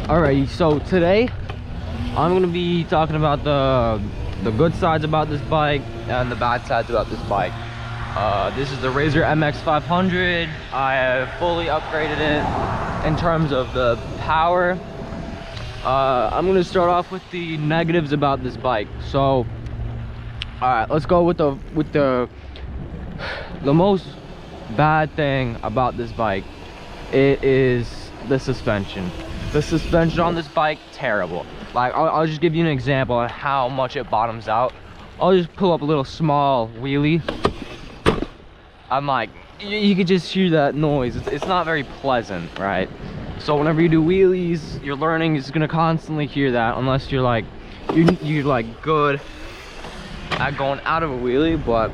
Alrighty, so today I'm gonna be talking about the good sides about this bike and the bad sides about this bike. This is the Razor MX500. I have fully upgraded it in terms of the power. I'm gonna start off with the negatives about this bike. So, all right, let's go with the most bad thing about this bike. It is the suspension. The suspension on this bike, terrible. Like, I'll just give you an example of how much it bottoms out. I'll just pull up a little small wheelie. I'm like, you could just hear that noise. It's not very pleasant, right? So whenever you do wheelies, you're learning, is gonna constantly hear that, unless you're like, you're like good at going out of a wheelie. But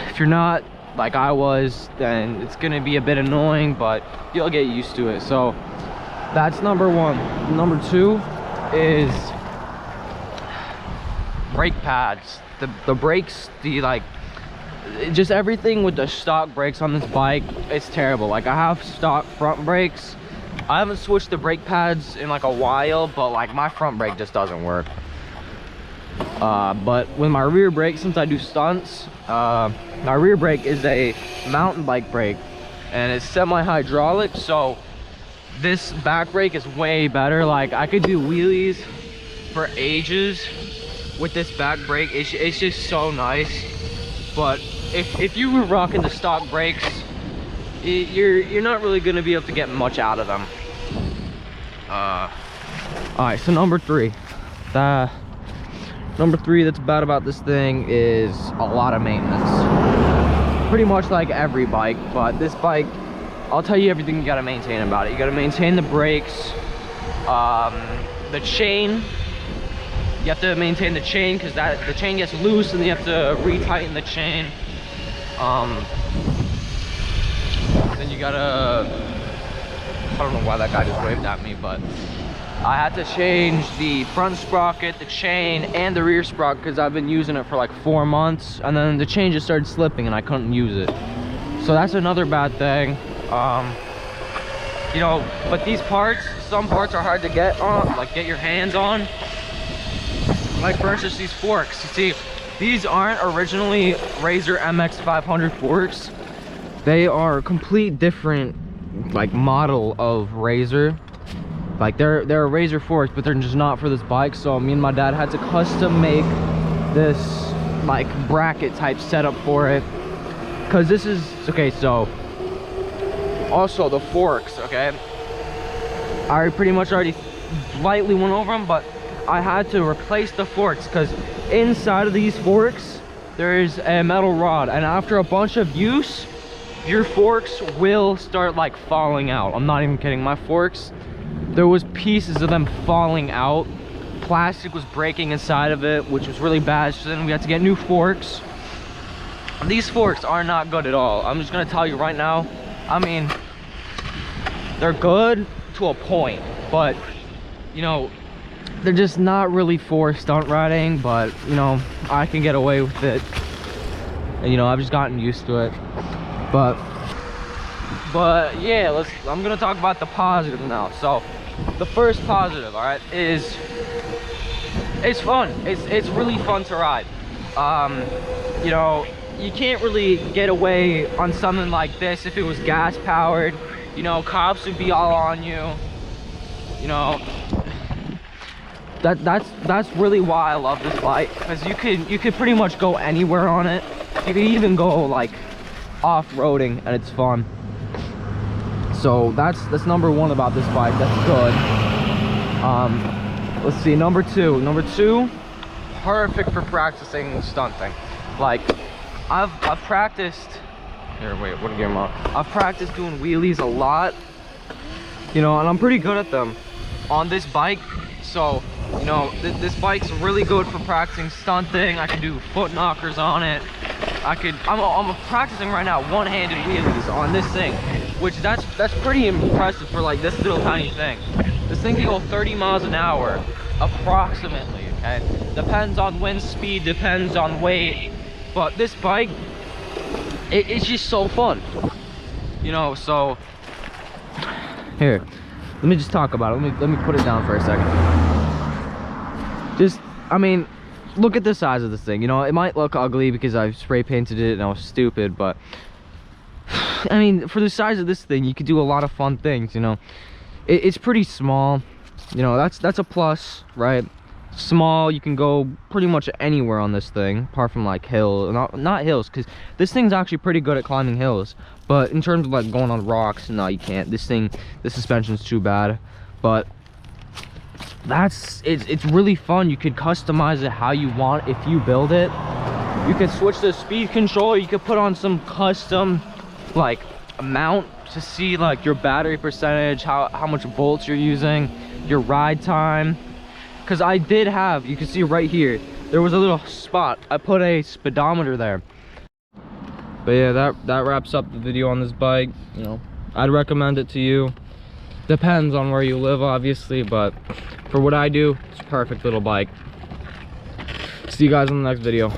if you're not, like I was, then it's gonna be a bit annoying, but you'll get used to it. So that's number one. Number two is brake pads. The brakes, just everything with the stock brakes on this bike, it's terrible. Like, I have stock front brakes. I haven't switched the brake pads in like a while, but like my front brake just doesn't work. But with my rear brake, since I do stunts, my rear brake is a mountain bike brake and it's semi-hydraulic, so this back brake is way better. Like, I could do wheelies for ages with this back brake. It's just so nice. But if you were rocking the stock brakes, you're not really gonna be able to get much out of them. All right, so number three that's bad about this thing is a lot of maintenance. Pretty much like every bike, but this bike, I'll tell you everything you gotta maintain about it. You gotta maintain the brakes, the chain. You have to maintain the chain because the chain gets loose and you have to retighten the chain. Then you gotta, I don't know why that guy just waved at me, but I had to change the front sprocket, the chain, and the rear sprocket because I've been using it for like 4 months, and then the chain just started slipping and I couldn't use it. So that's another bad thing. You know, but these parts, some parts are hard to get on, like get your hands on. Like, for instance, these forks. You see, these aren't originally Razor MX500 forks. They are a complete different like model of Razor. Like, they're Razor forks, but they're just not for this bike. So me and my dad had to custom make this like bracket type setup for it, because this is okay. So also the forks, okay, I pretty much already lightly went over them, but I had to replace the forks because inside of these forks there's a metal rod, and after a bunch of use your forks will start like falling out. I'm not even kidding. My forks, there was pieces of them falling out. Plastic was breaking inside of it, which was really bad. So then we had to get new forks. These forks are not good at all. I'm just gonna tell you right now. I mean, they're good to a point, but you know, they're just not really for stunt riding. But you know, I can get away with it, and you know, I've just gotten used to it. But yeah, I'm gonna talk about the positive now. So the first positive, all right, is it's fun. It's really fun to ride. You know, you can't really get away on something like this if it was gas powered. You know, cops would be all on you. You know, that's really why I love this bike, because you could pretty much go anywhere on it. You could even go like off-roading and it's fun. So that's number one about this bike. That's good. Let's see, number two, perfect for practicing stunting. Like, I've practiced here, wait, what gear am I? I've practiced doing wheelies a lot, you know, and I'm pretty good at them on this bike. So you know, this bike's really good for practicing stunting. I can do foot knockers on it. I'm practicing right now one-handed wheelies on this thing, which that's pretty impressive for like this little tiny thing. This thing can go 30 miles an hour approximately, okay? Depends on wind speed, depends on weight, but this bike, it's just so fun, you know. So here, let me just talk about it. Let me put it down for a second. Just, I mean, look at the size of this thing. You know, it might look ugly because I've spray painted it and I was stupid, but I mean, for the size of this thing, you could do a lot of fun things. You know, it's pretty small. You know, that's a plus, right? Small, you can go pretty much anywhere on this thing, apart from like hills, not hills, because this thing's actually pretty good at climbing hills. But in terms of like going on rocks, no, you can't. This thing, the suspension's too bad. But it's really fun. You could customize it how you want if you build it. You can switch the speed control. You could put on some custom like amount to see like your battery percentage, how much volts you're using, your ride time. Because I did have, you can see right here, there was a little spot. I put a speedometer there. But yeah, that wraps up the video on this bike. You know, I'd recommend it to you. Depends on where you live, obviously, but for what I do, it's a perfect little bike. See you guys in the next video.